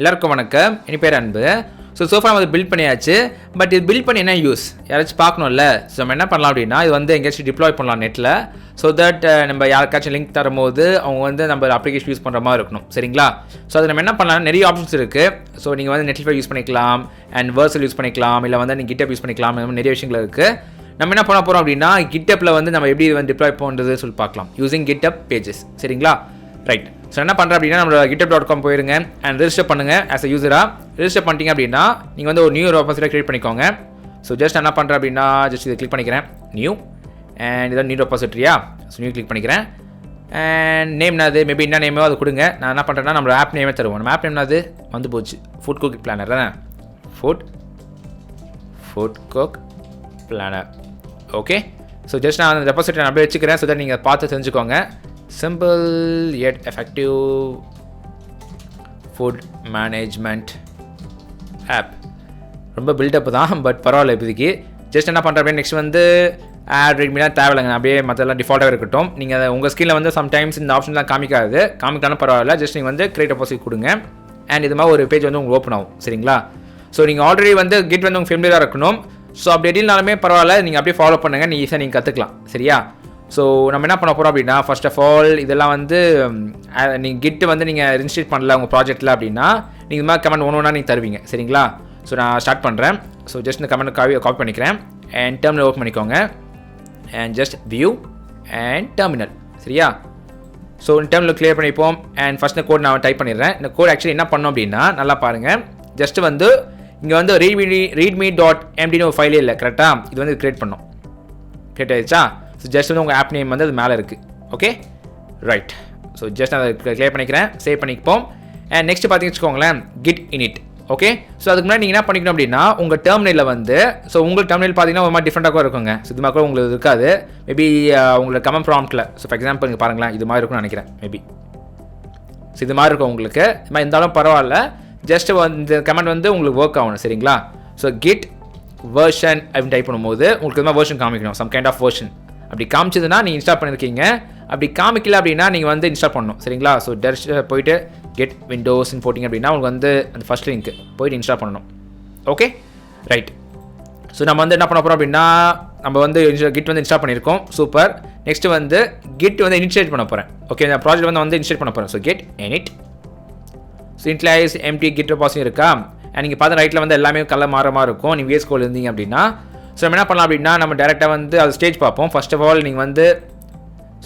எல்லாருக்கும் வணக்கம். என் பேர் அன்பு. சோஃபா நம்ம பில்ட் பண்ணியாச்சு. பட் இது பில்ட் பண்ணி என்ன யூஸ் யாராச்சும் பார்க்கணும்ல. ஸோ நம்ம என்ன பண்ணலாம் அப்படின்னா இது எங்கேயாச்சும் டிப்ளாய் பண்ணலாம் நெட்டில். ஸோ தட் நம்ம யாருக்காச்சும் லிங்க் தரும்போது அவங்க நம்ம அப்ளிகேஷன் யூஸ் பண்ணுற மாதிரி இருக்கணும். சரிங்களா? ஸோ அது நம்ம என்ன பண்ணலாம், நிறைய ஆப்ஷன்ஸ் இருக்குது. ஸோ நீங்கள் நெட்ஃப்ளிக்ஸ் யூஸ் பண்ணிக்கலாம், அண்ட் வேர்சல் யூஸ் பண்ணிக்கலாம், இல்லை நீங்கள் கிட்டப் யூஸ் பண்ணிக்கலாம். இந்த மாதிரி நிறைய விஷயங்கள் இருக்குது. நம்ம என்ன பண்ண போகிறோம் அப்படின்னா கிட்டப்பில் நம்ம எப்படி டிப்ளாய் பண்ணுறது சொல்லி பார்க்கலாம் யூசிங் Github Pages. சரிங்களா? ரைட். ஸோ என்ன பண்ணுறேன் அப்படின்னா நம்ம github.com போயிருங்க அண்ட் ரெஜிஸ்டர் பண்ணுங்கள் ஆஸ் அ யூஸராக. ரெஜிஸ்டர் பண்ணிட்டீங்க அப்படின்னா நீங்கள் ஒரு நியூ ரெபாசிட்டரி கிரியேட் பண்ணிக்கோங்க. ஸோ ஜஸ்ட் என்ன பண்ணுறேன் அப்படின்னா ஜஸ்ட் இதை கிளிக் பண்ணிக்கிறேன், நியூ. அண்ட் இதான் நியூ ரெபாசிட்டரியா. ஸோ நியூ கிளிக் பண்ணிக்கிறேன். அண்ட் நேம் என்னது, மேபி என்ன நேமோ அது கொடுங்க. நான் என்ன பண்ணுறேன்னா நம்ம ஆப் நேமே தருவோம். நம்ம ஆப் நேம் என்னது போச்சு, foodcook பிளானர் தானே. foodcook planar. Okay. So just நான் அந்த ரெபாசிட்டரி நான் அப்படியே வச்சுக்கிறேன். ஸோ தட் நீங்கள் பார்த்து தெரிஞ்சுக்கோங்க. Simple yet effective food management app. ரொம்ப பில்டப் தான், பட் பரவாயில்ல இப்போதைக்கு. ஜஸ்ட் என்ன பண்ணுறேன் அப்படியே நெக்ஸ்ட் ஆட் ரெட்மிலாம் தேவையில்லைங்க. அப்படியே மற்றெல்லாம் டிஃபால்ட்டாக இருக்கட்டும். நீங்கள் உங்கள் ஸ்கில்லில் சம்டைம்ஸ் இந்த ஆப்ஷன்லாம் காமிக்காலும் பரவாயில்ல. ஜஸ்ட் நீங்கள் கிரியேட் டெபாசிட் கொடுங்க அண்ட் இது மாதிரி ஒரு பேஜ் உங்களுக்கு ஓப்பன் ஆகும். சரிங்களா? ஸோ நீங்கள் ஆல்ரெடி கிட் உங்கள் ஃபேமிலியாக இருக்கணும். ஸோ அப்படி எப்படினாலுமே பரவாயில்ல, நீங்கள் அப்படியே ஃபாலோ பண்ணுங்கள். நீங்கள் ஈஸியாக நீங்கள் கற்றுக்கலாம். சரியா? ஸோ நம்ம என்ன பண்ண போகிறோம் அப்படின்னா ஃபர்ஸ்ட் ஆஃப் ஆல் இதெல்லாம் நீங்கள் கிட் நீங்கள் இன்ஸ்டேட் பண்ணல உங்கள் ப்ராஜெக்ட்டில் அப்படின்னா நீங்கள் இது மாதிரி கமெண்ட் ஒன்று நீங்கள் தருவீங்க. சரிங்களா? ஸோ நான் ஸ்டார்ட் பண்ணுறேன். ஸோ ஜஸ்ட் இந்த கமெண்ட் காப்பி பண்ணிக்கிறேன் அண்ட் டெர்மினல் ஓப்பன் பண்ணிக்கோங்க and just view and terminal. சரியா? ஸோ டெர்மினல் கிளியர் பண்ணிப்போம் அண்ட் ஃபஸ்ட் இந்த கோட் நான் டைப் பண்ணிடுறேன். இந்த கோட் ஆக்சுவலி என்ன பண்ணோம் அப்படின்னா நல்லா பாருங்கள். ஜஸ்ட் இங்கே readme.mdன்னு ஒரு ஃபைலே இல்லை. கரெக்டாக? இது கிரியேட் பண்ணோம். கிரியேட் ஆகிடுச்சா? ஸோ ஜஸ்ட் உங்கள் ஆப் நேம் அது மேலே இருக்குது. Okay, right. ஸோ ஜஸ்ட் அதை கிளியர் பண்ணிக்கிறேன், சேவ் பண்ணிப்போம். அண்ட் நெக்ஸ்ட் பார்த்தீங்கன்னு வச்சுக்கோங்களேன், Git init. ஓகே. ஸோ அதுக்கு முன்னாடி நீங்கள் என்ன பண்ணிக்கணும் அப்படின்னா உங்கள் டெர்மினலில் ஸோ உங்கள் டெர்மினல் பார்த்தீங்கன்னா ஒரு மாதிரி டிஃப்ரெண்ட்டாக இருக்குங்க. ஸோ இது மாதிரி கூட உங்களுக்கு இருக்காது. மேபி உங்களுக்கு கமெண்ட் ப்ராம்ப்ட்டில் ஸோ ஃபார் எக்ஸாம்பிள் நீங்கள் பாருங்களேன், இது மாதிரி இருக்கும்னு நினைக்கிறேன். மேபி ஸோ இது மாதிரி இருக்கும் உங்களுக்கு. இது மாதிரி இருந்தாலும் பரவாயில்ல. ஜஸ்ட் இந்த கமெண்ட் உங்களுக்கு ஒர்க் ஆகணும். சரிங்களா? ஸோ Git version அப்படின்னு டைப் பண்ணும்போது உங்களுக்கு இது மாதிரி வெர்ஷன் காமிக்கணும், சம் கைண்ட் ஆஃப் வெர்ஷன். அப்படி காமிச்சதுன்னா நீங்கள் இன்ஸ்டால் பண்ணியிருக்கீங்க. அப்படி காமிக்கல அப்படின்னா நீங்கள் இன்ஸ்டால் பண்ணணும். சரிங்களா? ஸோ டெஸ்ட் போயிட்டு கெட் விண்டோஸ்ன்னு போட்டிங்க அப்படின்னா உங்களுக்கு அந்த ஃபஸ்ட் லிங்க் போயிட்டு இன்ஸ்டால் பண்ணணும். Okay, right. ஸோ நம்ம என்ன பண்ண போகிறோம் அப்படின்னா நம்ம Git இன்ஸ்டால் பண்ணியிருக்கோம். சூப்பர். நெக்ஸ்ட் Git இனிஷியேட் பண்ண போகிறேன். ஓகே, இந்த ப்ராஜெக்ட் இனிஷியேட் பண்ண போகிறேன். So Git init. So initialise empty Git repository இருக்கா. அண்ட் நீங்கள் பார்த்து ரைட்டில் எல்லாமே கலர் மாற மாதிரி இருக்கும். நீங்கள் VS Code இருந்தீங்க அப்படின்னா ஸோ நம்ம என்ன பண்ணலாம் அப்படின்னா நம்ம டேரெக்டாக அது ஸ்டேஜ் பார்ப்போம். ஃபர்ஸ்ட் ஆஃப் ஆல் நீங்கள்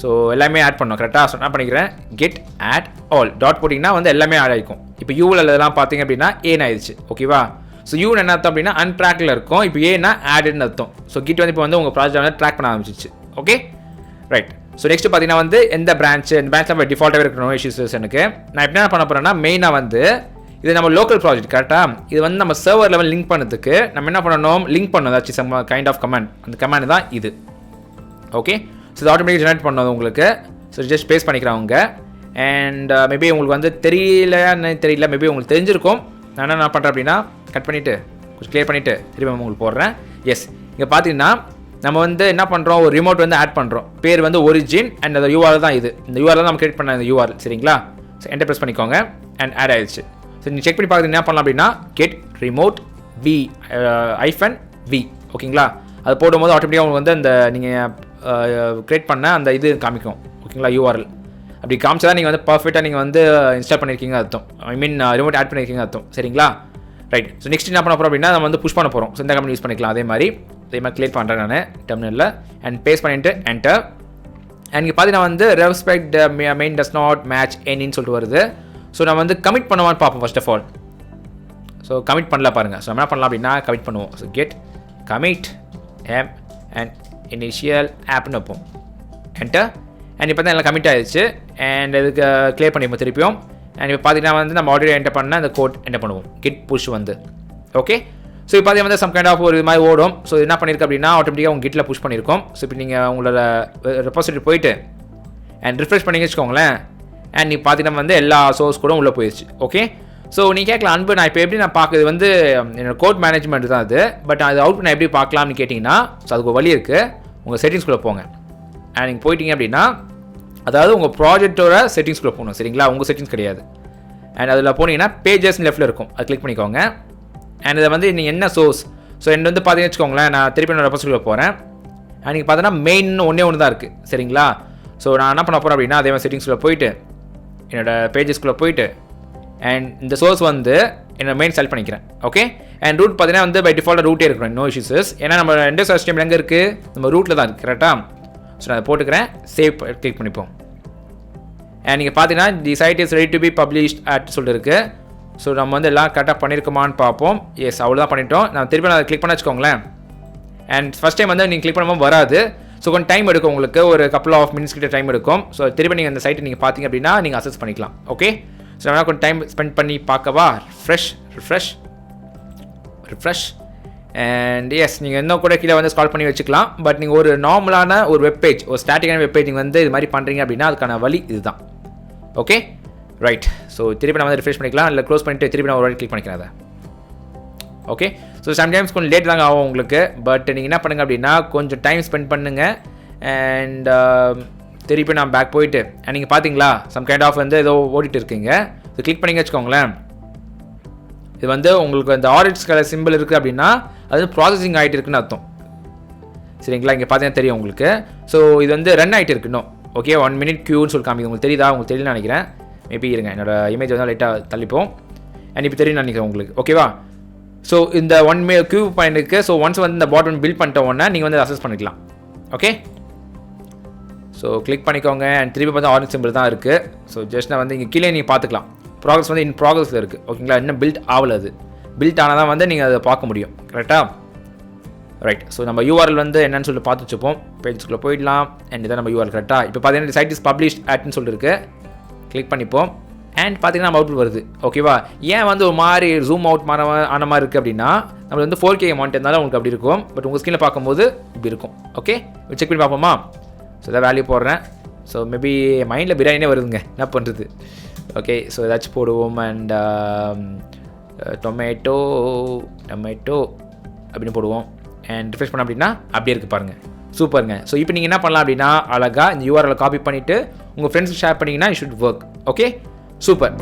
ஸோ எல்லாமே ஆட் பண்ணணும். கரெக்டாக? ஸோ என்ன பண்ணிக்கிறேன், கெட் ஆட் ஆல் டாட் போட்டிங்கன்னா எல்லாமே ஆட் ஆகிக்கும். இப்போ யூவில் இதெல்லாம் பார்த்தீங்க அப்படின்னா ஏன்னு ஆயிடுச்சு. ஓகேவா? ஸோ யூன்னு என்ன அர்த்தம் அப்படின்னா அன்ட்ராக்டில் இருக்கும். இப்போ ஏன்னா ஆடுன்னு அர்த்தம். ஸோ Git இப்போ உங்கள் ப்ராஜெக்ட் ட்ராக் பண்ண ஆரம்பிச்சிச்சு. Okay, right. ஸோ நெக்ஸ்ட் பார்த்தீங்கன்னா எந்த பிரான்ச், இந்த பிரான்ச்சில் நம்ம டிஃபால்ட்டாகவே இருக்கணும் இஷ்யூஸ். எனக்கு நான் எப்படி என்ன பண்ண போகிறேன்னா மெயினாக இது நம்ம லோக்கல் ப்ராஜெக்ட். கரெக்டாக? இது நம்ம சர்வர் லெவல் லிங்க் பண்ணதுக்கு நம்ம என்ன பண்ணணும், லிங்க் பண்ணணும் ஏதாச்சும் சம் கைண்ட் ஆஃப் கமெண்ட். அந்த கமெண்ட் தான் இது. ஓகே. ஸோ இது ஆட்டோமேட்டிக் ஜெனரேட் பண்ணது உங்களுக்கு. ஸோ ஜஸ்ட் பேஸ் பண்ணிக்கிறவங்க. அண்ட் மேபி உங்களுக்கு தெரியல, மேபி உங்களுக்கு தெரிஞ்சிருக்கும். நான் என்ன பண்ணுறேன் அப்படின்னா கட் பண்ணிவிட்டு கொஞ்சம் கிளியர் பண்ணிவிட்டு திரும்ப உங்களுக்கு போடுறேன். எஸ், இங்கே பார்த்தீங்கன்னா நம்ம என்ன பண்ணுறோம், ஒரு ரிமோட் ஆட் பண்ணுறோம். பேர் ஒரிஜின் அண்ட் அந்த URL தான் இது. இந்த URL தான் நம்ம கிரியேட் பண்ண இந்த URL. சரிங்களா? ஸோ என்டர் ப்ரெஸ் பண்ணிக்கோங்க அண்ட் ஆட் ஆயிடுச்சு. ஸோ நீங்கள் செக் பண்ணி பார்க்குறது என்ன பண்ணலாம் அப்படின்னா கெட் ரிமோட் v-v. ஓகேங்களா? அது போடும்போது ஆட்டோமேட்டிக்காக உங்களுக்கு அந்த நீங்கள் கிரியேட் பண்ண அந்த இது காமிக்கும். ஓகேங்களா? URL அப்படி காமிச்சா தான் நீங்கள் பர்ஃபெக்டாக நீங்கள் இன்ஸ்டால் பண்ணியிருக்கீங்க அர்த்தம். ஐ மீன் ரிமோட் ஆட் பண்ணியிருக்கீங்க அர்த்தம். சரிங்களா? ரைட். ஸோ நெக்ஸ்ட் என்ன பண்ண போகிறோம் அப்படின்னா நம்ம புஷ் பண்ண போகிறோம். ஸோ இந்த கமெண்ட் யூஸ் பண்ணிக்கலாம். அதே மாதிரி கிளியர் பண்ணுறேன் நான் டெர்மினலில் அண்ட் பேஸ்ட் பண்ணிட்டு என்டர். அண்ட் இங்கே பார்த்தீங்கன்னா refspec main does not match எனின்னு சொல்லிட்டு வருது. ஸோ நம்ம கமிட் பண்ணுவான்னு பார்ப்போம் first of all. So commit பண்ணல பாருங்கள். ஸோ நம்ம என்ன பண்ணலாம் அப்படின்னா கமிட் பண்ணுவோம். So get commit M and initial ஆப்னு வைப்போம். என்டர். அண்ட் இப்போ தான் எல்லாம் கமிட் ஆகிடுச்சு. அண்ட் இதுக்கு கிளியர் பண்ணிப்போம் திருப்பியும். அண்ட் இப்போ பார்த்தீங்கன்னா நம்ம ஆல்ரெடி என்டர் பண்ண அந்த கோட் என்டர் பண்ணுவோம். Git push okay. ஸோ இப்போ பார்த்தீங்கன்னா சம் கைண்ட் ஆஃப் ஒரு இது மாதிரி ஓடும். ஸோ என்ன பண்ணியிருக்கு அப்படின்னா ஆட்டோமேட்டிக்காக உங்கள் கிட்டில் புஷ் பண்ணியிருக்கோம். ஸோ இப்போ நீங்கள் உங்களோட ரெபாசிட்டரி போயிட்டு அண்ட் ரிஃப்ரெஷ் பண்ணி வச்சுக்கோங்களேன். அண்ட் நீ பார்த்தீங்கன்னா எல்லா சோர்ஸ் கூட உள்ளே போயிடுச்சு. ஓகே. ஸோ நீ கேட்கலாம் அன்பு, நான் இப்போ எப்படி நான் பார்க்குறது என்னோட கோட் மேனேஜ்மெண்ட் தான் அது. பட் அது அவுட் நான் எப்படி பார்க்கலாம்னு கேட்டிங்கன்னா ஸோ அதுக்கு ஒரு வழி இருக்குது. உங்கள் செட்டிங்ஸ்குள்ளே போங்க. அண்ட் நீங்கள் போயிட்டீங்க அப்படின்னா அதாவது உங்கள் ப்ராஜெக்டோட செட்டிங்ஸ்குள்ளே போகணும். சரிங்களா? உங்கள் செட்டிங்ஸ் கிடையாது. அண்ட் அதில் போனீங்கன்னா பேஜஸ் லெஃப்ட்டில் இருக்கும், அது கிளிக் பண்ணிக்கோங்க. அண்ட் இதை வந்து நீங்கள் என்ன சோர்ஸ், ஸோ என்ன வந்து பார்த்தீங்கன்னு வச்சுக்கோங்களேன், நான் திருப்பி என்னோட ரெபாசிட்டரிக்குள்ள போகிறேன். அண்ட் நீங்கள் பார்த்தீங்கன்னா மெயின் ஒன்று தான் இருக்குது, சரிங்களா? ஸோ நான் என்ன பண்ண போகிறேன் அப்படின்னா, அதே மாதிரி செட்டிங்ஸ்குள்ளே போயிட்டு என்னோடய பேஜஸ்குள்ளே போயிட்டு அண்ட் இந்த சோர்ஸ் வந்து என்னோட மெயின் செலக்ட் பண்ணிக்கிறேன். ஓகே, அண்ட் ரூட் பார்த்தீங்கன்னா வந்து பை டிஃபால்ட்டாக ரூட்டே இருக்கணும், நோ இஷ்யூஸஸ். ஏன்னா நம்ம இண்டெக்ஸ் HTML எங்கே இருக்குது, நம்ம ரூட்டில் தான் இருக்குது, கரெக்டாக? ஸோ நான் அதை போட்டுக்கிறேன், சேவ் கிளிக் பண்ணிப்போம். அண்ட் நீங்கள் பார்த்தீங்கன்னா the site is ready to be published at சொல்லிருக்கு. ஸோ நம்ம வந்து எல்லாம் கரெக்டாக பண்ணியிருக்கோமான்னு பார்ப்போம். எஸ், அவ்வளோதான் பண்ணிட்டோம். நான் திருப்பி நான் அதை கிளிக் பண்ண வச்சுக்கோங்களேன். அண்ட் ஃபஸ்ட் டைம் வந்து நீங்கள் கிளிக் பண்ணும்போது வராது, ஸோ கொஞ்சம் டைம் எடுக்கும், உங்களுக்கு ஒரு கப்பல் ஆஃப் மினிட்ஸ் கிட்ட டைம் எடுக்கும். ஸோ திருப்பி நீங்கள் அந்த சைட்டை நீங்கள் பார்த்தீங்க அப்படின்னா நீங்கள் அசஸ் பண்ணிக்கலாம். ஓகே, ஸோ நான் கொஞ்சம் டைம் ஸ்பெண்ட் பண்ணி பார்க்கவா? ரிஃப்ரெஷ் அண்ட் எஸ், நீங்கள் இன்னும் கூட கீழே வந்து ஸ்க்ரால் பண்ணி வச்சுக்கலாம். பட் நீங்கள் ஒரு நார்மலான ஒரு வெப்பேஜ், ஒரு ஸ்டாட்டிக்கான வெப்பேஜ் நீங்கள் வந்து இது மாதிரி பண்ணுறீங்க அப்படின்னா அதுக்கான வழி இதுதான். Okay, right. ஸோ திருப்பி நம்ம வந்து ரிஃப்ரெஷ் பண்ணிக்கலாம், இல்லை க்ளோஸ் பண்ணிட்டு திருப்பி நான் ஒரு வாட்டி கிளிக் பண்ணிக்கிறேன் அதை. ஓகே, ஸோ சம்டைம்ஸ் கொஞ்சம் லேட் தாங்க ஆகும் உங்களுக்கு. பட் நீங்கள் என்ன பண்ணுங்கள் அப்படின்னா கொஞ்சம் டைம் ஸ்பெண்ட் பண்ணுங்கள். அண்ட் திருப்பி நான் பேக் போயிட்டு நீங்கள் பார்த்தீங்களா சம் கைண்ட் ஆஃப் வந்து ஏதோ ஓடிட்டு இருக்கீங்க. ஸோ கிளிக் பண்ணிங்க வச்சுக்கோங்களேன், இது வந்து உங்களுக்கு அந்த ஆரஞ்ச் கலர் சிம்பிள் இருக்குது அப்படின்னா அது ப்ராசஸிங் ஆகிட்டு இருக்குன்னு அர்த்தம், சரிங்களா? இங்கே பார்த்தீங்கன்னா தெரியும் உங்களுக்கு. ஸோ இது வந்து ரன் ஆகிட்டு இருக்கணும். ஓகே, 1 minute க்யூன்னு சொல்லி காமிக்குது. உங்களுக்கு தெரியுதா? உங்களுக்கு தெரியலன்னு நினைக்கிறேன். மேபி இருங்க, என்னோடய இமேஜ் வந்து லைட்டாக தள்ளிப்போம். அண்ட் இப்போ தெரியும் நினைக்கிறேன் உங்களுக்கு. ஓகேவா? ஸோ இந்த 1 minute க்யூ பாயிண்ட்டுக்கு ஸோ ஒன்ஸ் வந்து இந்த பாட்டம் பில்ட் பண்ணிட்ட உடனே நீங்கள் வந்து அசஸ் பண்ணிக்கலாம். ஓகே, ஸோ கிளிக் பண்ணிக்கோங்க. அண்ட் திருப்பி பார்த்தா ஆரஞ்ச் சிம்பிள் தான் இருக்குது. ஸோ ஜஸ்ட் நான் வந்து இங்கே கீழே நீங்கள் பார்த்துக்கலாம், ப்ராக்ரஸ் வந்து இன் ப்ராக்ரஸில் இருக்குது. ஓகேங்களா? இன்னும் பில்ட் ஆகலை, அது பில்ட் ஆனால் தான் வந்து நீங்கள் அதை பார்க்க முடியும், கரெக்டாக? ரைட். ஸோ நம்ம URL வந்து என்னன்னு சொல்லி பார்த்து வச்சுப்போம். பேஜஸ்க்குள்ளே போயிடலாம். அண்ட் இதான் நம்ம URL, கரெக்டாக? இப்போ பார்த்தீங்கன்னா சைட் இஸ் பப்ளிஷ்ட் அட்னு சொல்லிருக்கு, கிளிக் பண்ணிப்போம். அண்ட் பார்த்தீங்கன்னா நம்ம அவுட்புட் வருது. ஓகேவா? ஏன் வந்து ஒரு மாதிரி ஜூம் அவுட் ஆன மாதிரி இருக்குது அப்படின்னா நம்ம வந்து 4K அமௌண்ட் இருந்தாலும் உங்களுக்கு அப்படி இருக்கும். பட் உங்கள் ஸ்கிரீனில் பார்க்கும்போது இப்படி இருக்கும். ஓகே, செக் பண்ணி பார்ப்போமா? ஸோ இதான் வேல்யூ போடுறேன். ஸோ மேபி மைண்டில் பிரியாணியே வருதுங்க, என்ன பண்ணுறது? ஓகே, ஸோ ஏதாச்சும் போடுவோம். அண்ட் டொமேட்டோ அப்படின்னு போடுவோம். அண்ட் ரிஃப்ரெஷ் பண்ண அப்படின்னா அப்படியே இருக்குது பாருங்கள், சூப்பருங்க. ஸோ இப்போ நீங்கள் என்ன பண்ணலாம் அப்படின்னா அழகாக இந்த URL காப்பி பண்ணிவிட்டு உங்கள் ஃப்ரெண்ட்ஸுக்கு ஷேர் பண்ணிங்கன்னா it should work. Okay, super.